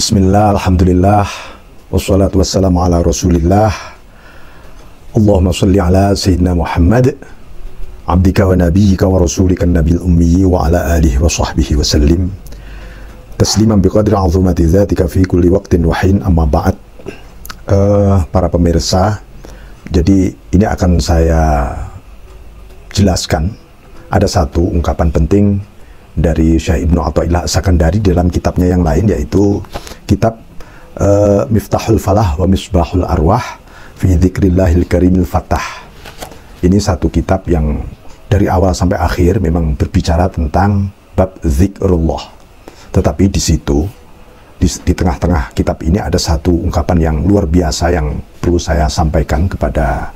Bismillah, alhamdulillah, wassalatu wassalamu ala rasulillah. Allahumma salli ala Sayyidina Muhammad, abdika wa nabiyika wa rasulika nabil ummi wa ala alihi wa sahbihi wa sallim. Tasliman biqadri azumati dhatika fi kulli waqtin wa hin, amma ba'd. Para pemirsa, jadi ini akan saya jelaskan. Ada satu ungkapan penting dari Syekh Ibnu Athaillah As-Sakandari dalam kitabnya yang lain, yaitu kitab Miftahul Falah wa Misbahul Arwah fi Dzikrillahil Karimil Fattah. Ini satu kitab yang dari awal sampai akhir memang berbicara tentang bab zikrullah. Tetapi di situ, di tengah-tengah kitab ini ada satu ungkapan yang luar biasa yang perlu saya sampaikan kepada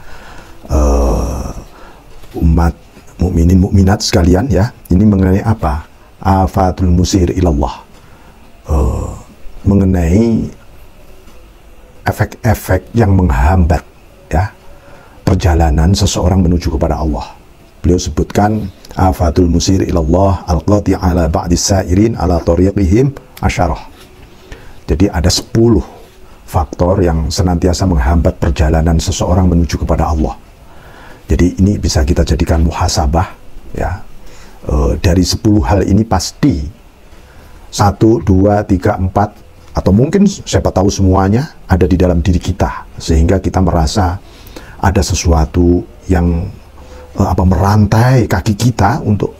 umat mukminin mukminat sekalian, ya. Ini mengenai apa? Afatul musir ilallah, mengenai efek-efek yang menghambat, ya, perjalanan seseorang menuju kepada Allah. Beliau sebutkan afatul musir ilallah al-qati' ala ba'dis sa'irin ala tariqihim asyarah. Jadi ada 10 faktor yang senantiasa menghambat perjalanan seseorang menuju kepada Allah. Jadi ini bisa kita jadikan muhasabah, ya. Dari 10 hal ini pasti 1, 2, 3, 4, atau mungkin siapa tahu semuanya ada di dalam diri kita, sehingga kita merasa ada sesuatu yang merantai kaki kita, untuk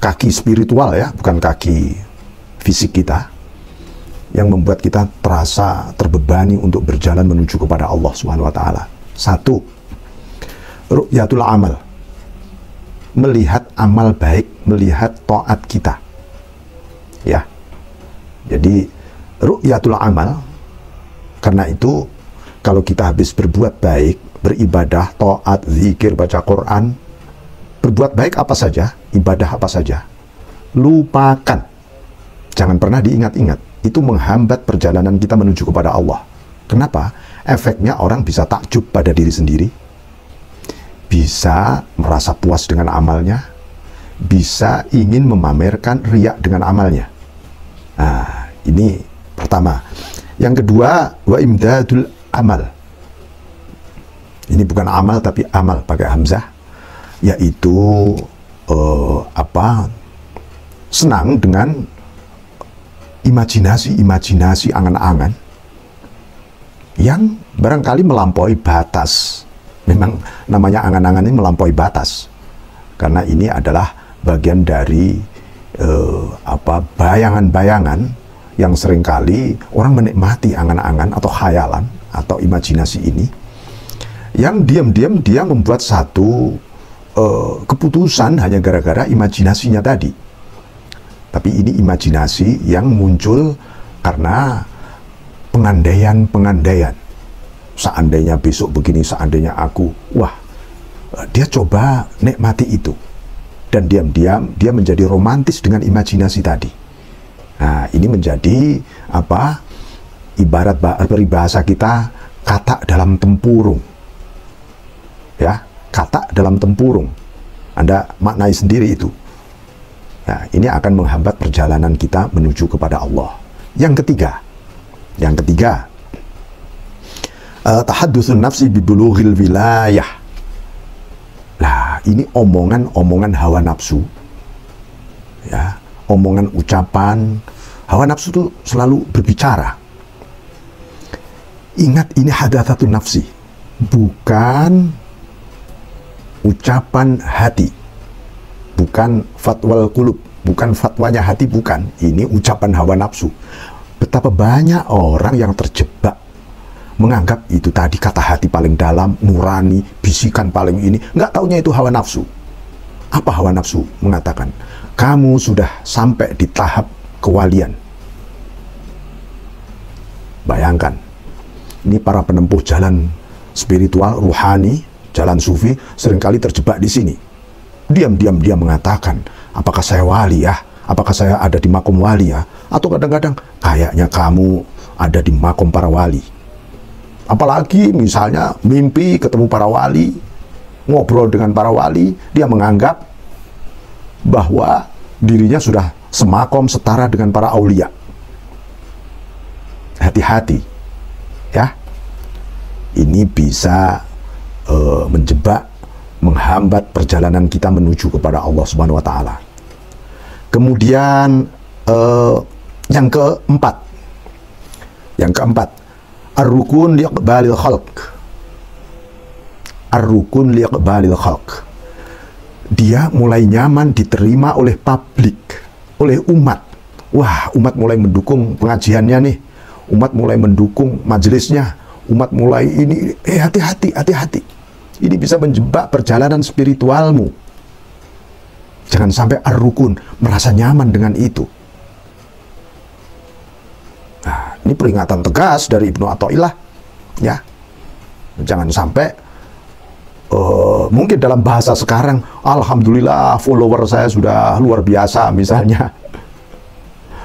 kaki spiritual, ya, bukan kaki fisik kita, yang membuat kita terasa terbebani untuk berjalan menuju kepada Allah Subhanahu wa taala. 1, ru'yatul amal, melihat amal baik, melihat taat kita, ya. Jadi ru'yatul amal, karena itu kalau kita habis berbuat baik, beribadah, taat, zikir, baca Quran, berbuat baik apa saja, ibadah apa saja, lupakan, jangan pernah diingat-ingat. Itu menghambat perjalanan kita menuju kepada Allah. Kenapa? Efeknya orang bisa takjub pada diri sendiri, bisa merasa puas dengan amalnya, bisa ingin memamerkan riya dengan amalnya. Nah, ini pertama. Yang kedua, wa imdadul amal. Ini bukan amal tapi amal pakai hamzah, yaitu senang dengan imajinasi, angan-angan yang barangkali melampaui batas. Memang namanya angan-angan ini melampaui batas, karena ini adalah bagian dari bayangan-bayangan yang seringkali orang menikmati angan-angan atau khayalan atau imajinasi ini, yang diam-diam dia membuat satu keputusan hanya gara-gara imajinasinya tadi. Tapi ini imajinasi yang muncul karena pengandaian. Seandainya besok begini, seandainya aku, dia coba nikmati itu, dan diam-diam dia menjadi romantis dengan imajinasi tadi. Nah, ini menjadi ibarat peribahasa kita, kata dalam tempurung, ya, kata dalam tempurung. Anda maknai sendiri itu. Nah, ini akan menghambat perjalanan kita menuju kepada Allah. Yang ketiga, tahaddusun nafsi bibulughil wilayah. Nah, ini omongan hawa nafsu, ya, omongan ucapan hawa nafsu itu selalu berbicara. Ingat, ini hadatsatun nafsi, bukan ucapan hati, bukan fatwal qulub, bukan fatwanya hati, bukan. Ini ucapan hawa nafsu. Betapa banyak orang yang terjebak menganggap itu tadi kata hati paling dalam, nurani, bisikan paling ini. Nggak taunya itu hawa nafsu. Apa hawa nafsu? Mengatakan, kamu sudah sampai di tahap kewalian. Bayangkan, ini para penempuh jalan spiritual, ruhani, jalan sufi, seringkali terjebak di sini. Diam-diam dia mengatakan, apakah saya wali, ya? Apakah saya ada di makom wali, ya? Atau kadang-kadang, kayaknya kamu ada di makom para wali. Apalagi misalnya mimpi ketemu para wali, ngobrol dengan para wali, dia menganggap bahwa dirinya sudah semakom, setara dengan para aulia. hati-hati ya. Ini bisa menjebak, menghambat perjalanan kita menuju kepada Allah Subhanahu wa taala. Kemudian yang keempat, ar-rukun liqbalil khalq. Ar-rukun liqbalil khalq. Dia mulai nyaman diterima oleh publik, oleh umat. Wah, umat mulai mendukung pengajiannya nih. Umat mulai mendukung majelisnya. Umat mulai ini, hati-hati, hati-hati. Ini bisa menjebak perjalanan spiritualmu. Jangan sampai ar-rukun merasa nyaman dengan itu. Nah, ini peringatan tegas dari Ibnu Athaillah, ya. Jangan sampai mungkin dalam bahasa sekarang, alhamdulillah follower saya sudah luar biasa misalnya.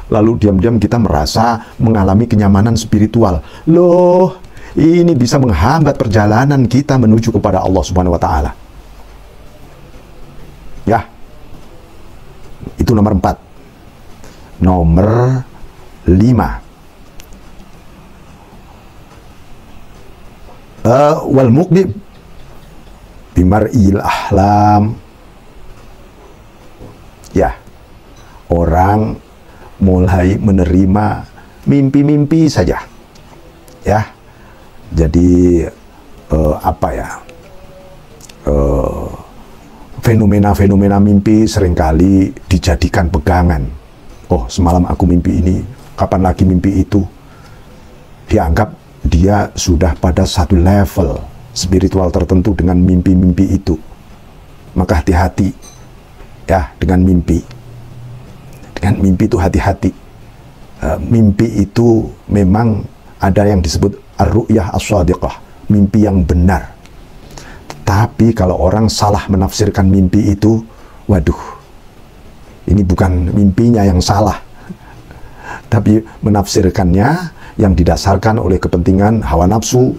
Lalu diam-diam kita merasa mengalami kenyamanan spiritual. Loh, ini bisa menghambat perjalanan kita menuju kepada Allah Subhanahu wa taala. Ya. Itu nomor 4. Nomor 5. Wal muqni bimar'il ahlam. Ya. Orang mulai menerima mimpi-mimpi saja. Ya. Jadi fenomena-fenomena mimpi seringkali dijadikan pegangan. Oh, semalam aku mimpi ini, kapan lagi mimpi itu? Dianggap dia sudah pada satu level spiritual tertentu dengan mimpi-mimpi itu. Maka hati-hati ya dengan mimpi. Dengan mimpi itu hati-hati. Mimpi itu memang ada yang disebut ar-ru'yah as-shadiqah, mimpi yang benar. Tapi kalau orang salah menafsirkan mimpi itu, waduh, ini bukan mimpinya yang salah, tapi menafsirkannya yang didasarkan oleh kepentingan hawa nafsu,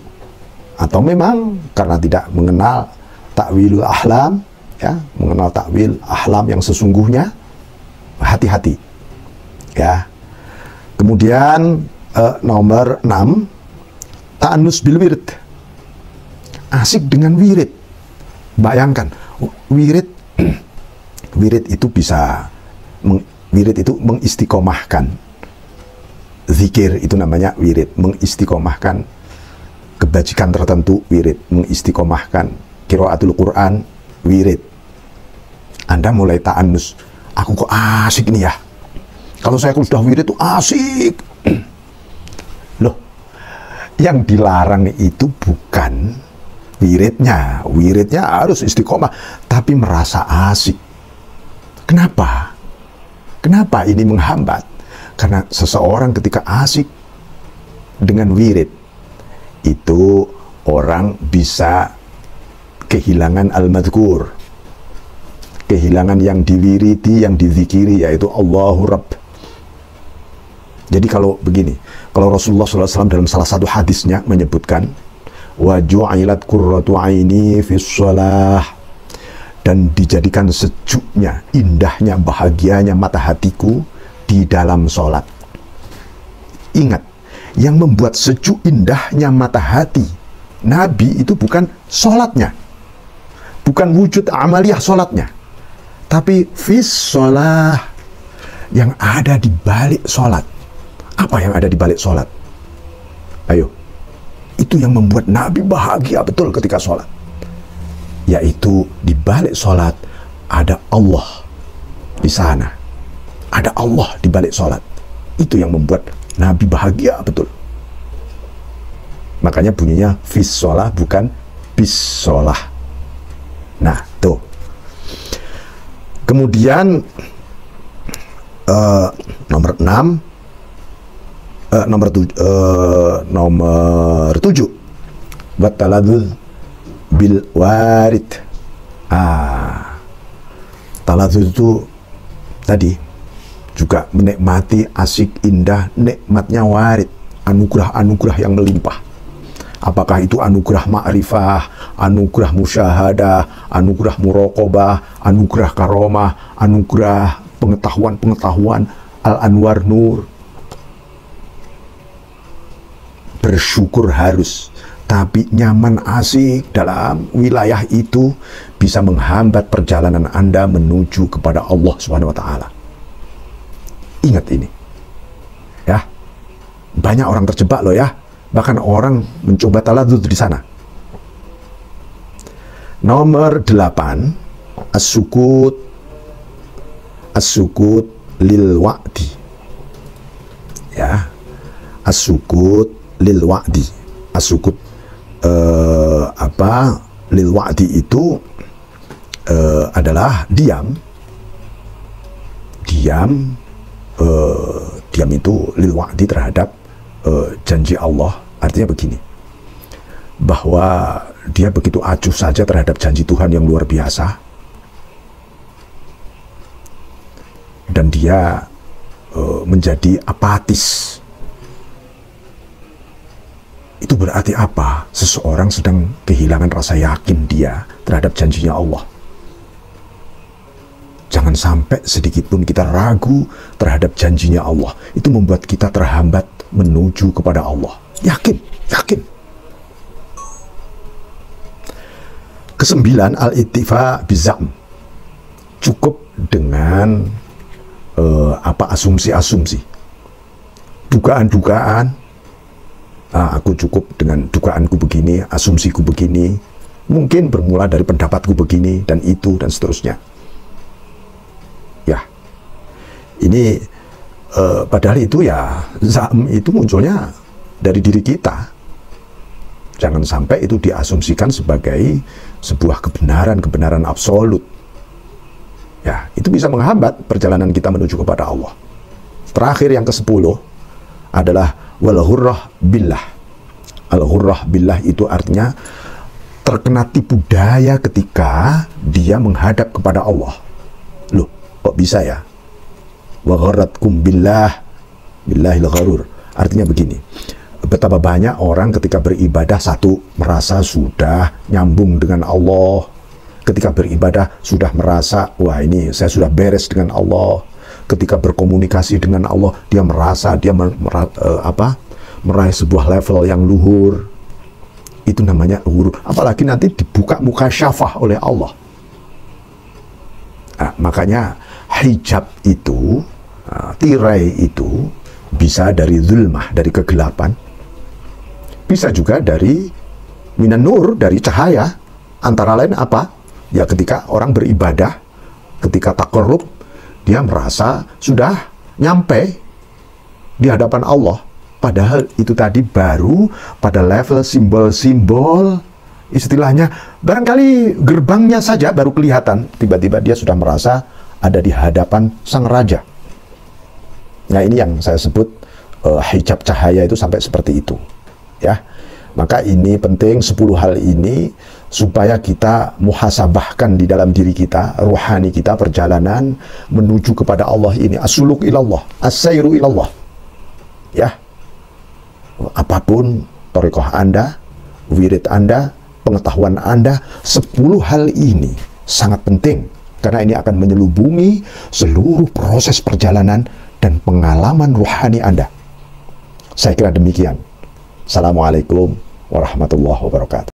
atau memang karena tidak mengenal takwilul ahlam, ya, mengenal takwil ahlam yang sesungguhnya. Hati-hati, ya. Kemudian nomor 6, ta'annus bil wirid, asik dengan wirid. Bayangkan, wirid itu bisa, wirid itu mengistiqomahkan. Zikir itu namanya wirid, mengistiqomahkan kebajikan tertentu, wirid, mengistiqomahkan qiraatul Quran, wirid. Anda mulai ta'annus, aku kok asik nih ya. Kalau saya sudah wirid itu asik. Loh, yang dilarang itu bukan wiridnya. Wiridnya harus istiqomah, tapi merasa asik. Kenapa? Kenapa ini menghambat? Karena seseorang ketika asik dengan wirid, itu orang bisa kehilangan al-madhkur, kehilangan yang diwiridi, yang dizikiri, yaitu Allahu Rabb. Jadi kalau begini, kalau Rasulullah SAW dalam salah satu hadisnya menyebutkan, wa ju'ilat qurratu aini fis shalah, dan dijadikan sejuknya, indahnya, bahagianya mata hatiku di dalam sholat. Ingat, yang membuat sejuk indahnya mata hati Nabi itu bukan sholatnya, bukan wujud amaliyah sholatnya, tapi fis shalah, yang ada di balik sholat. Apa yang ada di balik sholat? Ayo, itu yang membuat Nabi bahagia betul ketika sholat. Yaitu di balik sholat ada Allah di sana. Ada Allah di balik sholat. Itu yang membuat Nabi bahagia betul. Makanya bunyinya fis sholah, bukan bis sholah. Nah, tuh. Kemudian nomor 6, nomor 7, wat-taladzuz bil warid. Taladzuz itu tadi juga menikmati asik indah nikmatnya warid, anugerah-anugerah yang melimpah. Apakah itu anugerah ma'rifah, anugerah musyahadah, anugerah muraqabah, anugerah karomah, anugerah pengetahuan-pengetahuan, al-anwar nur. bersyukur harus, tapi nyaman asik dalam wilayah itu bisa menghambat perjalanan Anda menuju kepada Allah Subhanahu wa taala. Ingat ini. Ya. Banyak orang terjebak loh ya. Bahkan orang mencoba taladzuz di sana. Nomor 8, as-sukut lil wa'di. Ya. As-sukut lil wa'di. As-sukut lil wa'di itu adalah diam itu lil wa'di terhadap janji Allah. Artinya begini, bahwa dia begitu acuh saja terhadap janji Tuhan yang luar biasa, dan dia menjadi apatis. Itu berarti apa? Seseorang sedang kehilangan rasa yakin dia terhadap janjinya Allah. Jangan sampai sedikit pun kita ragu terhadap janjinya Allah. Itu membuat kita terhambat menuju kepada Allah. Yakin. Kesembilan, al-ittifa bizam. Cukup dengan asumsi-asumsi, dugaan-dugaan. Aku cukup dengan dugaanku begini, asumsiku begini, mungkin bermula dari pendapatku begini dan itu dan seterusnya. Ya, ini padahal itu ya, zam itu munculnya dari diri kita. Jangan sampai itu diasumsikan sebagai sebuah kebenaran absolut. Ya, itu bisa menghambat perjalanan kita menuju kepada Allah. Terakhir, yang ke-10 adalah wal-ghurrah billah. Al-ghurrah billah itu artinya terkena tipu daya ketika dia menghadap kepada Allah. Loh, kok bisa ya? Wa gharratkum billahil gharur. Artinya begini, betapa banyak orang ketika beribadah, satu, merasa sudah nyambung dengan Allah. Ketika beribadah sudah merasa, wah ini saya sudah beres dengan Allah. Ketika berkomunikasi dengan Allah, dia merasa dia meraih sebuah level yang luhur. Itu namanya luhur. Apalagi nanti dibuka muka syafah oleh Allah. Makanya hijab itu, tirai itu bisa dari zulmah, dari kegelapan. Bisa juga dari minan nur, dari cahaya. Antara lain apa? Ya ketika orang beribadah, ketika taqarrub, dia merasa sudah nyampe di hadapan Allah. Padahal itu tadi baru pada level simbol-simbol, istilahnya barangkali gerbangnya saja baru kelihatan. Tiba-tiba dia sudah merasa ada di hadapan sang raja. Nah, ini yang saya sebut hijab cahaya itu sampai seperti itu. Ya, maka ini penting 10 hal ini supaya kita muhasabahkan di dalam diri kita, ruhani kita, perjalanan menuju kepada Allah ini, as-suluk ilallah, as-sayru ilallah. Ya, apapun thariqah Anda, wirid Anda, pengetahuan Anda, 10 hal ini sangat penting karena ini akan menyelubungi seluruh proses perjalanan dan pengalaman ruhani Anda. Saya kira demikian. Assalamualaikum warahmatullahi wabarakatuh.